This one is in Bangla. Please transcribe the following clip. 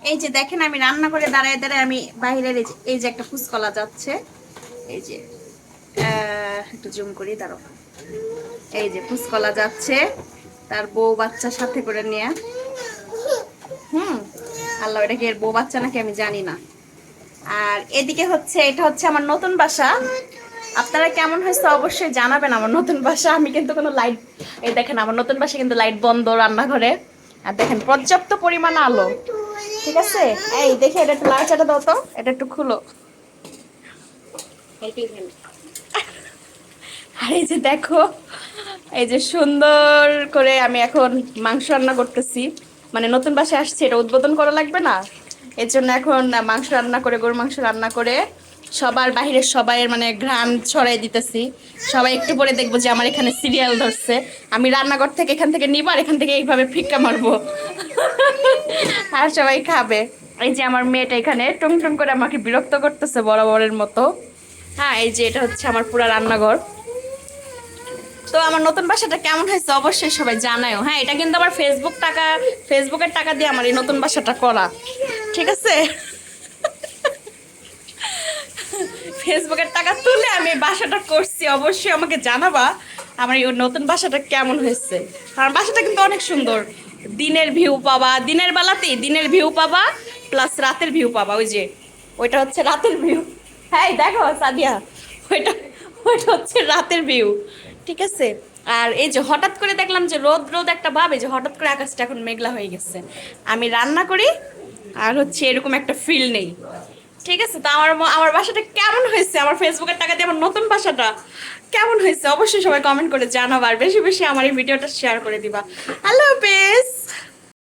এই যে দেখেন আমি রান্না করে দাঁড়ায় দাঁড়ায় আমি বাইরের এই যে একটা ফুসকলা যাচ্ছে, এই যে একটু জুম করি দাঁড়াও, এই যে ফুসকলা যাচ্ছে তার বউ বাচ্চা সাথে করে নিয়ে। হুম, আল্লাহ, এটা কি এর বউ বাচ্চা নাকি আমি জানি না। আর এদিকে হচ্ছে এটা হচ্ছে আমার নতুন বাসা। আপনারা কেমন হয়েছে অবশ্যই জানাবেন আমার নতুন বাসা। আমি কিন্তু কোনো লাইট, এই দেখেন আমার নতুন বাসা কিন্তু লাইট বন্ধ রান্নাঘরে। আর দেখেন পর্যাপ্ত পরিমাণ আলো, ঠিক আছে। এই দেখে এটা একটু লাড়াচাড়া দাও তো, এটা একটু খুলো। আর এই যে দেখো, এই যে সুন্দর করে আমি এখন মাংস রান্না করতেছি। মানে নতুন বাসায় আসছে, এটা উদ্বোধন করা লাগবে না, এর জন্য এখন মাংস রান্না করে, গরুর মাংস রান্না করে সবার বাহিরের সবাইয়ের মানে ঘ্রাণ ছড়াই দিতেছি। সবাই একটু পরে দেখবো যে আমার এখানে সিরিয়াল ধরছে। আমি রান্নাঘর থেকে এখান থেকে নিব আর এখান থেকে এইভাবে ফিক্কা মারবো আর সবাই খাবে। এই যে আমার মেয়েটা এখানে টুং টুং করে আমাকে বিরক্ত করতেছে বরাবরের মতো। হ্যাঁ, এই যে এটা হচ্ছে আমার পুরা রান্নাঘর। তো আমার নতুন বাসাটা কেমন হয়েছে অবশ্যই সবাই জানায়ও। হ্যাঁ, এটা কিন্তু আমার ফেসবুকের টাকা দিয়ে আমার এই নতুন বাসাটা করা, ঠিক আছে। ফেসবুকের টাকা তুলে আমি এই বাসাটা করছি, অবশ্যই আমাকে জানাবা আমার এই নতুন বাসাটা কেমন হয়েছে। কারণ বাসাটা কিন্তু অনেক সুন্দর, দিনের ভিউ পাবা, দিনের বেলাতেই দিনের ভিউ পাবা, প্লাস রাতের ভিউ পাবা। ওই যে ওইটা হচ্ছে রাতের ভিউ। হ্যাঁ, এই দেখো সাদিয়া, ওইটা ওইটা হচ্ছে রাতের ভিউ, ঠিক আছে। আর এই যে হঠাৎ করে দেখলাম যে রোদ রোদ একটা ভাব, এই যে হঠাৎ করে আকাশটা এখন মেঘলা হয়ে গেছে। আমি রান্না করি আর হচ্ছে এরকম একটা ফিল নেই, ঠিক আছে। তো আমার বাসাটা কেমন হয়েছে, আমার ফেসবুকের টাকা দিয়ে আমার নতুন বাসাটা কেমন হয়েছে অবশ্যই সবাই কমেন্ট করে জানাবা। আর বেশি বেশি আমার এই ভিডিওটা শেয়ার করে দিবা। আল্লাহ হাফেজ।